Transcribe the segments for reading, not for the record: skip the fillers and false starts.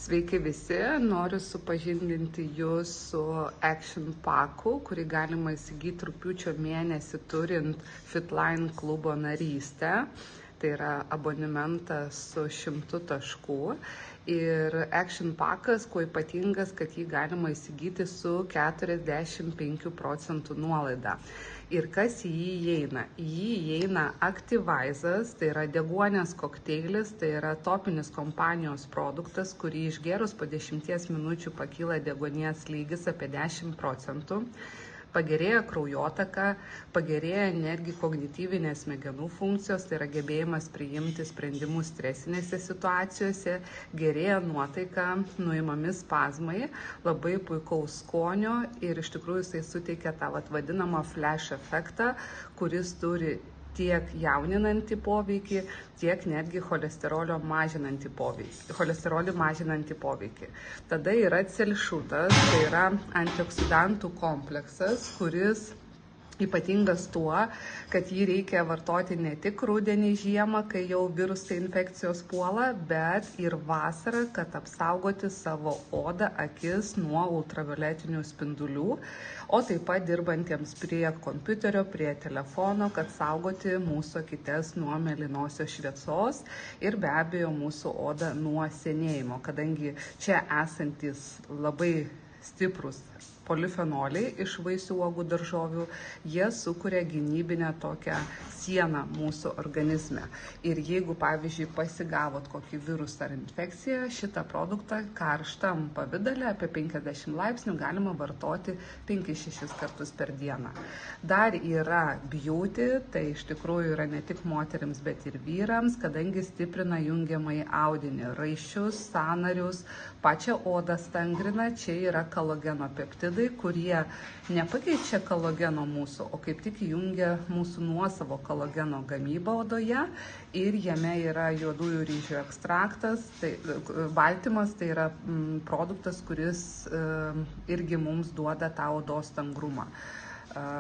Sveiki visi, noriu supažindinti jūs su Action Packu, kurį galima įsigyti rugpjūčio mėnesį turint Fitline klubo narystę. Tai yra abonementas su 100 taškų. Ir Action Packas, kuo ypatingas, kad jį galima įsigyti su 45% nuolaida. Ir kas į jį įeina? Į jį įeina Activizas, tai yra deguonės kokteilis, tai yra topinis kompanijos produktas, kurį išgėrus po 10 minučių pakyla deguonies lygis apie 10%. Pagerėja kraujotaka, pagerėja netgi kognityvinės smegenų funkcijos, tai yra gebėjimas priimti sprendimus stresinėse situacijose, gerėja nuotaika, nuimami spazmai, labai puikaus skonio ir iš tikrųjų jisai suteikia tą vadinamą flash efektą, kuris turi tiek jauninantį poveikį, tiek netgi cholesterolį mažinantį poveikį. Tada yra celšutas, tai yra antioksidantų kompleksas, kuris ypatingas tuo, kad jį reikia vartoti ne tik rudenį žiemą, kai jau virusai infekcijos puola, bet ir vasarą, kad apsaugoti savo odą, akis nuo ultravioletinių spindulių, o taip pat dirbantiems prie kompiuterio, prie telefono, kad saugoti mūsų akytes nuo mėlynosios šviesos ir be abejo mūsų odą nuo senėjimo, kadangi čia esantis labai stiprus polifenoliai iš vaisių, uogų, daržovių, jie sukuria gynybinę tokią sieną mūsų organizme. Ir jeigu, pavyzdžiui, pasigavot kokį virusą ar infekciją, šitą produktą karštam pavidale apie 50 laipsnių galima vartoti 5-6 kartus per dieną. Dar yra beauty, tai iš tikrųjų yra ne tik moterims, bet ir vyrams, kadangi stiprina jungiamąjį audinį, raiščius, sąnarius, pačią odą stangrina, čia yra kolageno peptidai, kurie nepakeičia kolageno mūsų, o kaip tik jungia mūsų nuosavo kolageno gamybą odoje ir jame yra juodųjų ryžių ekstraktas, tai baltymas, tai yra produktas, kuris irgi mums duoda tą odos stangrumą.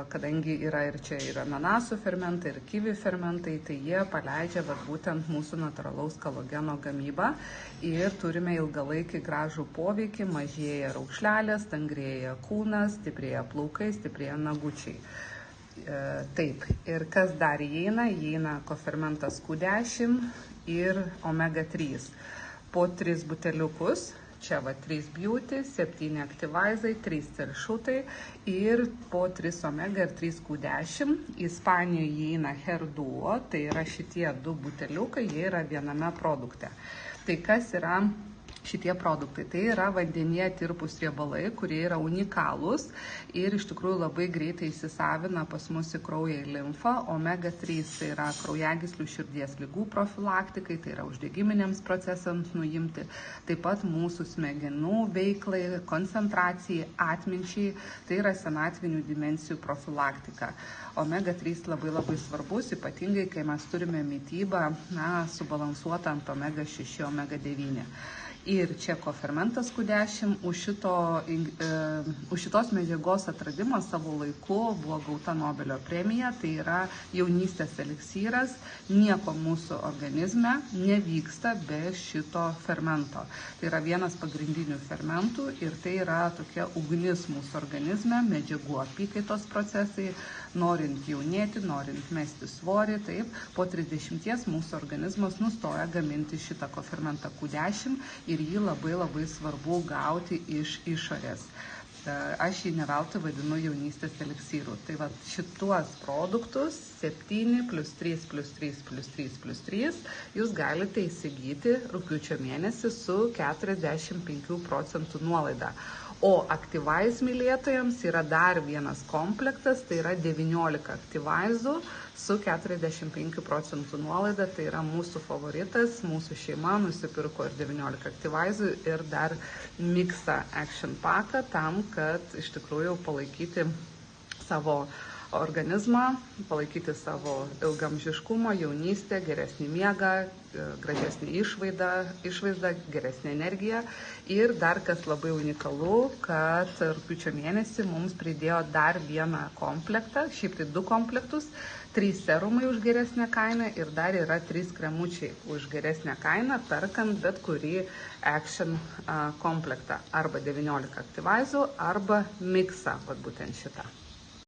Kadangi yra ir čia yra ananasų fermentai ir kivi fermentai, tai jie paleidžia būtent mūsų natūralaus kolageno gamybą ir turime ilgalaikį gražų poveikį, mažėja raukšlelės, stangrėja kūnas, stiprėja plaukai, stiprėja nagučiai. Taip, ir kas dar įeina? Įeina kofermentas Q10 ir omega 3. Po 3 buteliukus. Čia 3 beauty, 7 aktyvaizai, 3 celšutai ir po 3 omega ir 3 Q10. Ispanijoje įeina Herduo, tai yra šitie 2 buteliukai, jie yra viename produkte. Tai kas yra šitie produktai? Tai yra vandenyje tirpūs riebalai, kurie yra unikalūs ir iš tikrųjų labai greitai įsisavina pas mus į kraują ir limfą. Omega 3 tai yra kraujagyslių širdies ligų profilaktikai, tai yra uždegiminiams procesams nuimti, taip pat mūsų smegenų veiklai, koncentracijai, atminčiai, tai yra senatvinių dimensijų profilaktika. Omega 3 labai svarbus, ypatingai kai mes turime mitybą subalansuotą ant omega 6, omega 9. Ir čia kofermentas Q10, už šitos medžiagos atradimą savo laiku buvo gauta Nobelio premija, tai yra jaunystės eliksyras, nieko mūsų organizme nevyksta be šito fermento. Tai yra vienas pagrindinių fermentų ir tai yra tokia ugnis mūsų organizme, medžiagų apykaitos procesai, norint jaunėti, norint mesti svorį, taip, po 30 mūsų organizmas nustoja gaminti šitą kofermentą Q10 ir jį labai svarbu gauti iš išorės. Aš jį ne veltui vadinu jaunystės eliksyru. Tai šituos produktus 7 + 3 + 3 + 3 + 3 jūs galite įsigyti rugpjūčio mėnesį su 45% nuolaida. O Activize mylėtojams yra dar vienas komplektas, tai yra 19 Activizų su 45% nuolaida, tai yra mūsų favoritas, mūsų šeima nusipirko ir 19 Activizų ir dar miksą Action Packą tam, kad iš tikrųjų palaikyti savo organizmą, palaikyti savo ilgamžiškumą, jaunystę, geresnį miegą, gražesnį išvaizdą, geresnį energiją. Ir dar kas labai unikalu, kad rugpjūčio mėnesį mums pridėjo dar vieną komplektą, šiaip tai 2 komplektus. 3 serumai už geresnę kainą ir dar yra 3 kremučiai už geresnę kainą, perkant bet kurį Action komplektą, arba 19 Activizų, arba miksą, vat būtent šitą.